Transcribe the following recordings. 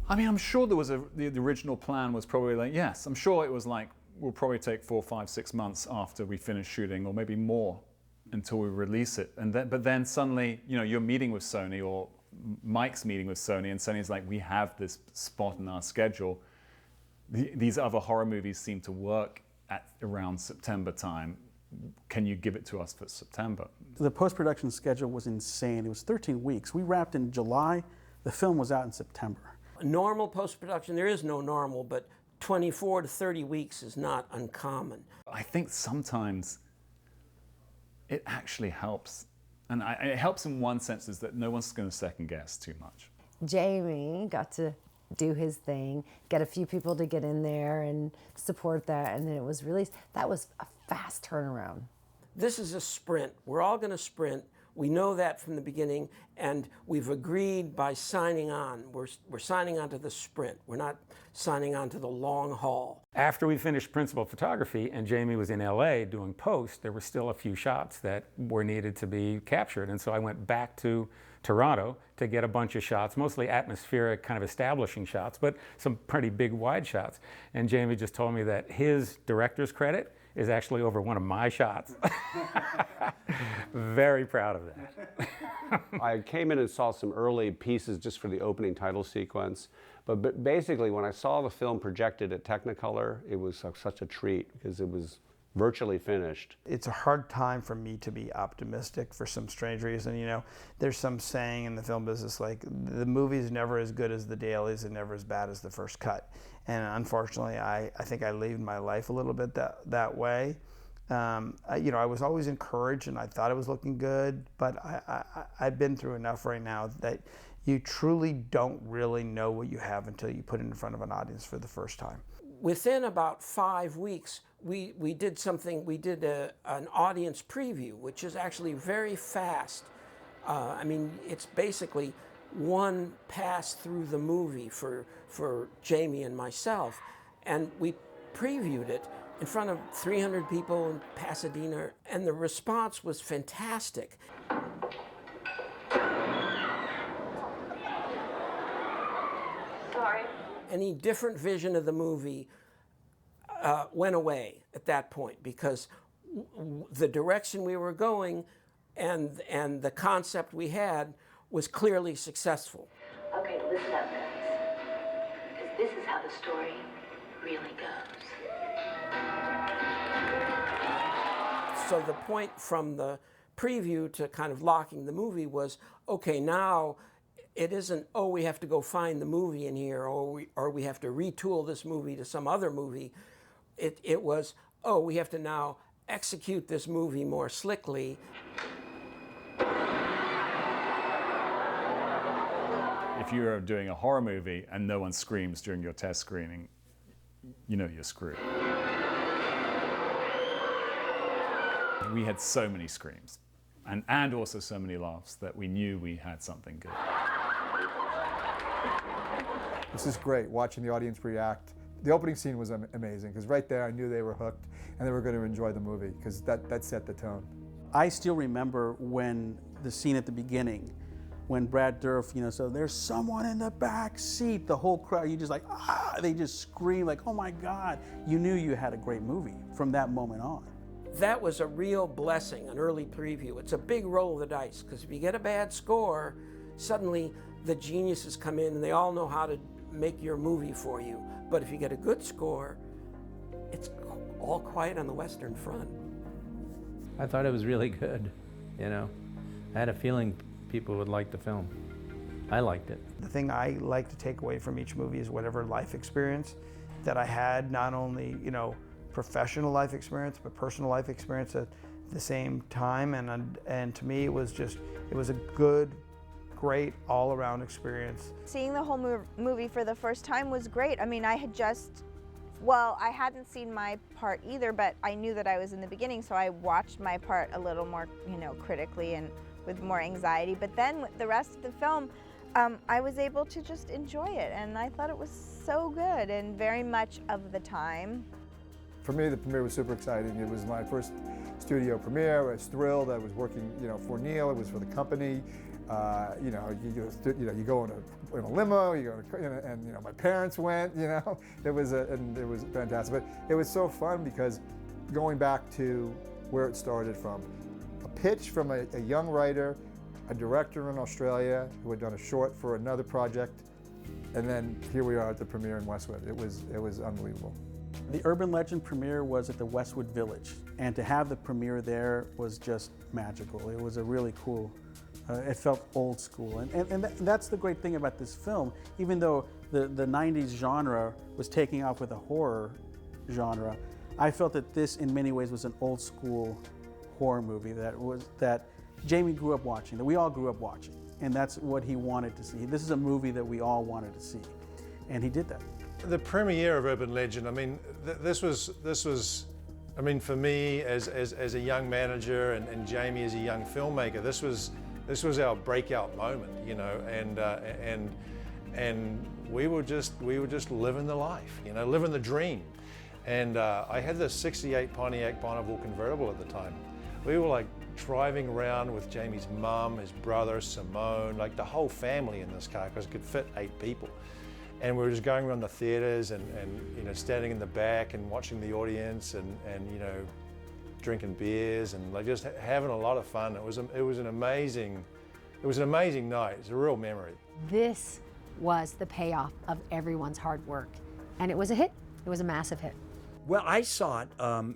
I mean, I'm sure there was the original plan was probably like, yes, I'm sure it was like, we'll probably take 4, 5, 6 months after we finish shooting, or maybe more, until we release it. But then suddenly, you're meeting with Sony, or Mike's meeting with Sony, and Sony's like, we have this spot in our schedule. These other horror movies seem to work at around September time. Can you give it to us for September? The post-production schedule was insane. It was 13 weeks. We wrapped in July. The film was out in September. Normal post-production, there is no normal, but 24 to 30 weeks is not uncommon. I think sometimes it actually helps. And it helps in one sense, is that no one's going to second guess too much. Jamie got to do his thing, get a few people to get in there and support that, and then it was released. That was a fast turnaround. This is a sprint. We're all going to sprint. We know that from the beginning, and we've agreed by signing on. We're signing on to the sprint. We're not signing on to the long haul. After we finished principal photography and Jamie was in LA doing post, there were still a few shots that were needed to be captured. And so I went back to Toronto to get a bunch of shots, mostly atmospheric kind of establishing shots, but some pretty big wide shots. And Jamie just told me that his director's credit is actually over one of my shots. Very proud of that. I came in and saw some early pieces just for the opening title sequence. But basically, when I saw the film projected at Technicolor, it was such a treat because it was virtually finished. It's a hard time for me to be optimistic for some strange reason. There's some saying in the film business like, the movie's never as good as the dailies and never as bad as the first cut. And unfortunately, I think I lived my life a little bit that way. I was always encouraged and I thought it was looking good, but I've been through enough right now that you truly don't really know what you have until you put it in front of an audience for the first time. Within about 5 weeks, we did something. We did an audience preview, which is actually very fast. It's basically one pass through the movie for Jamie and myself, and we previewed it in front of 300 people in Pasadena, and the response was fantastic. Sorry. Any different vision of the movie went away at that point, because the direction we were going and the concept we had was clearly successful. Okay, listen up, guys, because this is how the story really goes. So the point from the preview to kind of locking the movie was, okay, now it isn't, oh, we have to go find the movie in here, or we have to retool this movie to some other movie. It was, oh, we have to now execute this movie more slickly. If you're doing a horror movie and no one screams during your test screening, you're screwed. We had so many screams and also so many laughs that we knew we had something good. This is great, watching the audience react. The opening scene was amazing, because right there I knew they were hooked and they were going to enjoy the movie, because that set the tone. I still remember when the scene at the beginning, when Brad Dourif, so there's someone in the back seat, the whole crowd, you just like, they just scream like, oh my God. You knew you had a great movie from that moment on. That was a real blessing, an early preview. It's a big roll of the dice, because if you get a bad score, suddenly the geniuses come in and they all know how to make your movie for you. But if you get a good score, it's all quiet on the Western Front. I thought it was really good, I had a feeling people would like the film. I liked it. The thing I like to take away from each movie is whatever life experience that I had, not only, professional life experience, but personal life experience at the same time. And to me, it was a good, great all-around experience. Seeing the whole movie for the first time was great. I hadn't seen my part either, but I knew that I was in the beginning, so I watched my part a little more, critically and with more anxiety. But then with the rest of the film, I was able to just enjoy it, and I thought it was so good and very much of the time. For me, the premiere was super exciting. It was my first studio premiere. I was thrilled. I was working, for Neil. It was for the company. You know, you go in a limo, you go to, and you know, my parents went. You know, it was fantastic. But it was so fun because going back to where it started from, a pitch from a young writer, a director in Australia who had done a short for another project, and then here we are at the premiere in Westwood. It was unbelievable. The Urban Legend premiere was at the Westwood Village, and to have the premiere there was just magical. It was a really cool, it felt old school. And that's the great thing about this film. Even though the 90s genre was taking off with a horror genre, I felt that this in many ways was an old school horror movie that Jamie grew up watching, that we all grew up watching. And that's what he wanted to see. This is a movie that we all wanted to see. And he did that. The premiere of Urban Legend, I mean, this was, I mean, for me as a young manager and Jamie as a young filmmaker, this was our breakout moment, you know, and we were just living the life, you know, living the dream. And I had this '68 Pontiac Bonneville convertible at the time. We were like driving around with Jamie's mum, his brother, Simone, like the whole family in this car because it could fit 8 people. And we were just going around the theaters and you know, standing in the back and watching the audience and you know, drinking beers and like just having a lot of fun. It was an amazing night. It's a real memory. This was the payoff of everyone's hard work, and it was a hit. It was a massive hit. Well, I saw it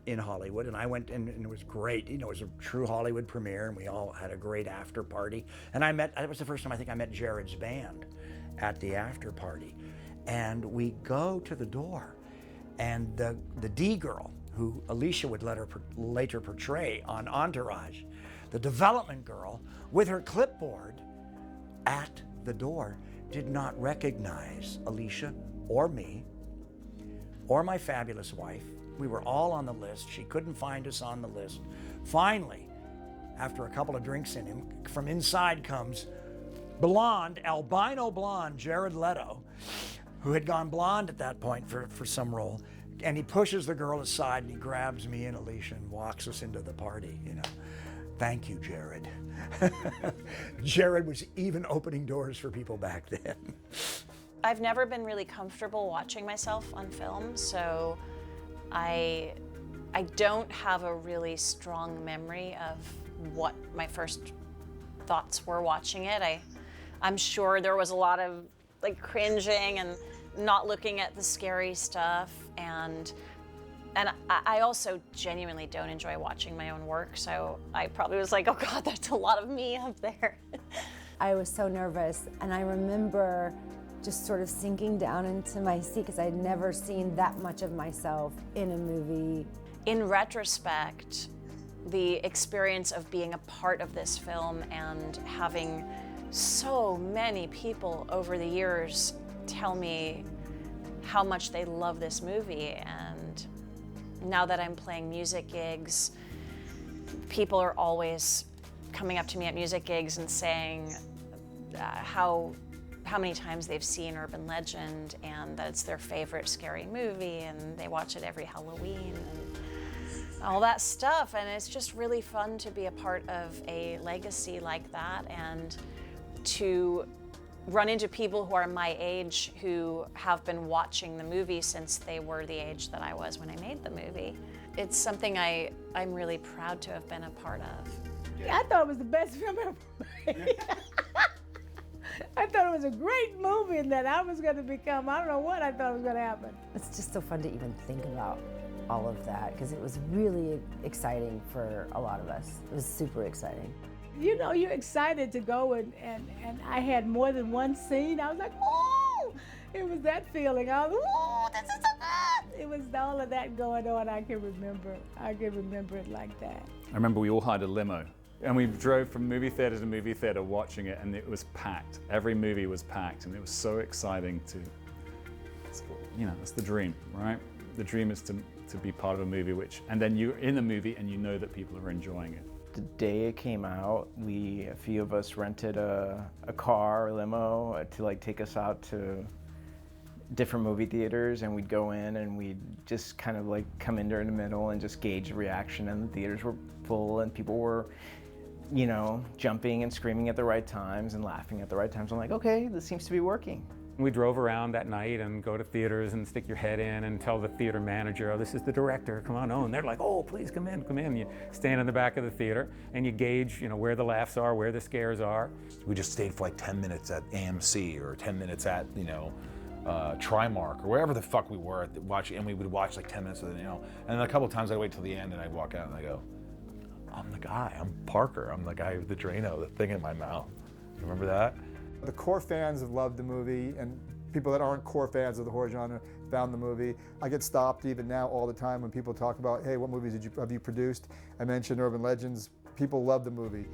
in Hollywood, and I went, and it was great. You know, it was a true Hollywood premiere, and we all had a great after party. And it was the first time I think I met Jared's band at the after party. And we go to the door, and the D girl, who Alicia would later portray on Entourage, the development girl, with her clipboard at the door, did not recognize Alicia or me or my fabulous wife. We were all on the list. She couldn't find us on the list. Finally, after a couple of drinks in him, from inside comes blonde, albino blonde Jared Leto, who had gone blonde at that point for some role. And he pushes the girl aside and he grabs me and Alicia and walks us into the party, you know. Thank you, Jared. Jared was even opening doors for people back then. I've never been really comfortable watching myself on film, so I don't have a really strong memory of what my first thoughts were watching it. I'm sure there was a lot of like cringing and not looking at the scary stuff, and I also genuinely don't enjoy watching my own work, so I probably was like, oh God, there's a lot of me up there. I was so nervous, and I remember just sort of sinking down into my seat because I'd never seen that much of myself in a movie. In retrospect, the experience of being a part of this film and having so many people over the years tell me how much they love this movie, and now that I'm playing music gigs, people are always coming up to me at music gigs and saying how many times they've seen Urban Legend and that it's their favorite scary movie and they watch it every Halloween and all that stuff. And it's just really fun to be a part of a legacy like that and to run into people who are my age who have been watching the movie since they were the age that I was when I made the movie. It's something I'm really proud to have been a part of. I thought it was the best film ever made. I thought it was a great movie and that I was going to become, I don't know what I thought was going to happen. It's just so fun to even think about all of that because it was really exciting for a lot of us. It was super exciting. You know, you're excited to go and I had more than one scene. I was like, oh, it was that feeling. I was, oh, this is so good. It was all of that going on. I can remember it like that. I remember we all hired a limo and we drove from movie theater to movie theater watching it, and it was packed. Every movie was packed, and it was so exciting you know, it's the dream, right? The dream is to be part of a movie and then you're in the movie and you know that people are enjoying it. The day it came out, a few of us rented a car, a limo, to like take us out to different movie theaters, and we'd go in and we'd just kind of like come in during the middle and just gauge the reaction, and the theaters were full and people were you know, jumping and screaming at the right times and laughing at the right times. I'm like, okay, this seems to be working. We drove around that night and go to theaters and stick your head in and tell the theater manager, oh, this is the director, come on. Oh, and they're like, oh, please come in, come in. You stand in the back of the theater and you gauge, you know, where the laughs are, where the scares are. We just stayed for like 10 minutes at AMC or 10 minutes at, you know, Trimark or wherever the fuck we were watching, and we would watch like 10 minutes of it, you know. And then a couple of times I'd wait till the end and I'd walk out and I go, I'm the guy, I'm Parker, I'm the guy with the Drano, the thing in my mouth. You remember that? The core fans have loved the movie, and people that aren't core fans of the horror genre found the movie. I get stopped even now all the time when people talk about, hey, what movies have you produced? I mentioned Urban Legends. People love the movie,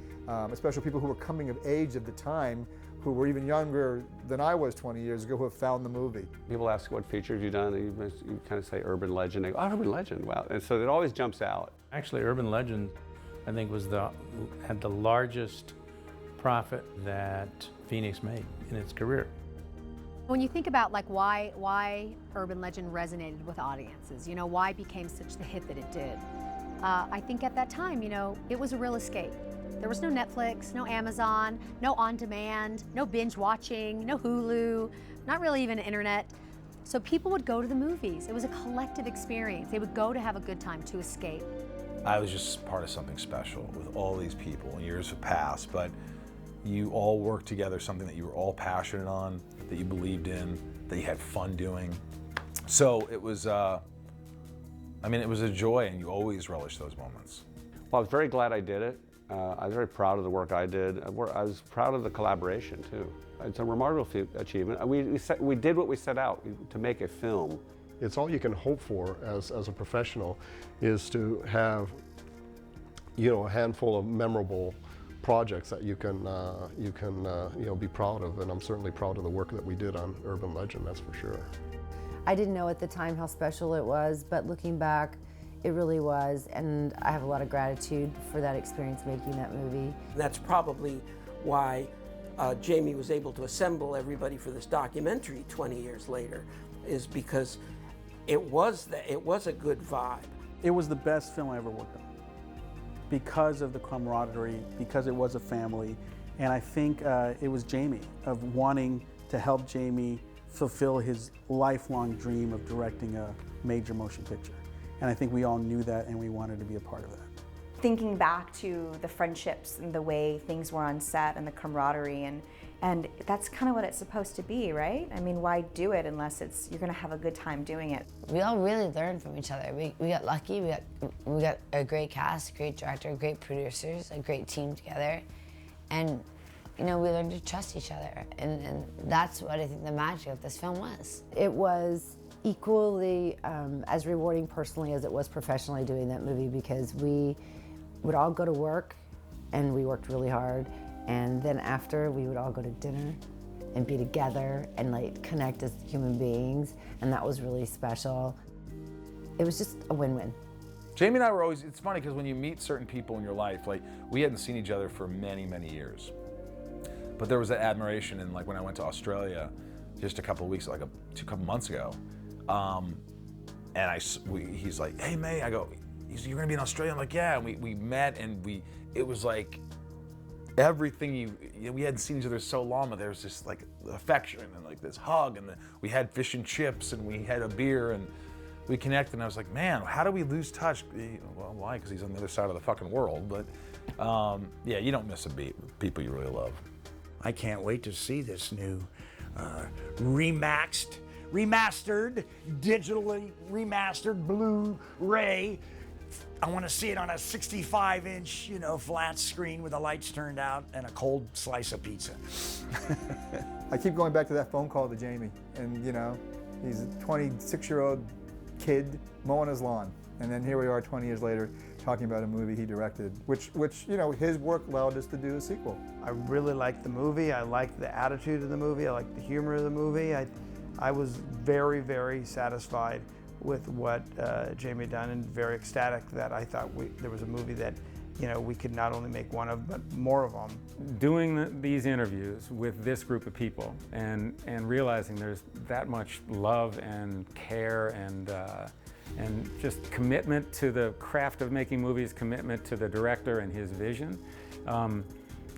especially people who were coming of age at the time, who were even younger than I was 20 years ago, who have found the movie. People ask what features you've done, and you kind of say Urban Legend. They go, oh, Urban Legend, wow. And so it always jumps out. Actually, Urban Legend, I think, had the largest profit that Phoenix made in its career. When you think about like why Urban Legend resonated with audiences, you know, why it became such the hit that it did, I think at that time, you know, it was a real escape. There was no Netflix, no Amazon, no on-demand, no binge watching, no Hulu, not really even internet. So people would go to the movies. It was a collective experience. They would go to have a good time, to escape. I was just part of something special with all these people, and years have passed, but you all worked together, something that you were all passionate on, that you believed in, that you had fun doing. So it was, I mean, it was a joy, and you always relish those moments. Well, I was very glad I did it. I was very proud of the work I did. I was proud of the collaboration, too. It's a remarkable achievement. We did what we set out to make a film. It's all you can hope for as a professional, is to have, you know, a handful of memorable projects that you can you know, be proud of, and I'm certainly proud of the work that we did on Urban Legend, that's for sure. I didn't know at the time how special it was, but looking back, it really was, and I have a lot of gratitude for that experience making that movie. That's probably why Jamie was able to assemble everybody for this documentary 20 years later, is because it was a good vibe. It was the best film I ever worked on because of the camaraderie, because it was a family, and I think it was Jamie, of wanting to help Jamie fulfill his lifelong dream of directing a major motion picture. And I think we all knew that, and we wanted to be a part of that. Thinking back to the friendships and the way things were on set and the camaraderie, and that's kind of what it's supposed to be, right? I mean, why do it unless you're gonna have a good time doing it? We all really learned from each other. We got lucky, we got a great cast, a great director, great producers, a great team together. And you know, we learned to trust each other. And that's what I think the magic of this film was. It was equally as rewarding personally as it was professionally doing that movie, because we would all go to work and we worked really hard, and then after we would all go to dinner and be together and like connect as human beings, and that was really special. It was just a win-win. Jamie and I were always, it's funny because when you meet certain people in your life, like we hadn't seen each other for many, many years. But there was that admiration, and like when I went to Australia just a couple of weeks, like a couple months ago, and he's like, hey May, I go, you're gonna be in Australia? I'm like, yeah, and we met, and it was like everything we hadn't seen each other so long, but there was this like affection and like this hug, and we had fish and chips, and we had a beer, and we connected, and I was like, man, how do we lose touch? Well, why? Because he's on the other side of the fucking world, but yeah, you don't miss a beat with people you really love. I can't wait to see this new remastered, digitally remastered Blu-ray. I want to see it on a 65-inch, you know, flat screen with the lights turned out and a cold slice of pizza. I keep going back to that phone call to Jamie, and you know, he's a 26-year-old kid mowing his lawn, and then here we are 20 years later talking about a movie he directed, which you know, his work allowed us to do a sequel. I really liked the movie. I liked the attitude of the movie. I liked the humor of the movie. I was very, very satisfied with what Jamie had done, and very ecstatic that I thought there was a movie that, you know, we could not only make one of, but more of them. Doing these interviews with this group of people and realizing there's that much love and care and and just commitment to the craft of making movies, commitment to the director and his vision.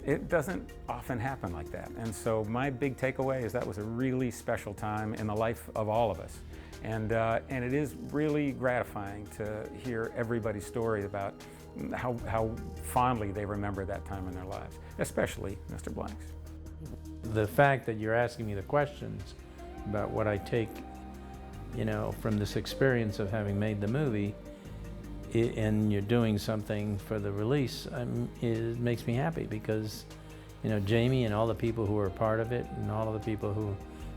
It doesn't often happen like that. And so my big takeaway is that was a really special time in the life of all of us. And it is really gratifying to hear everybody's story about how fondly they remember that time in their lives, especially Mr. Blank's. The fact that you're asking me the questions about what I take, you know, from this experience of having made the movie, and you're doing something for the release, it makes me happy because, you know, Jamie and all the people who are part of it and all of the people who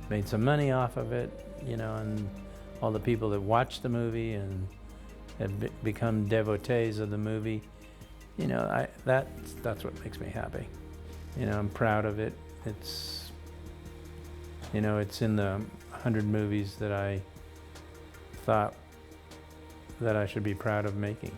made some money off of it, you know, and all the people that watched the movie and have become devotees of the movie, you know, that's what makes me happy. You know, I'm proud of it. It's, you know, it's in the 100 movies that I thought that I should be proud of making.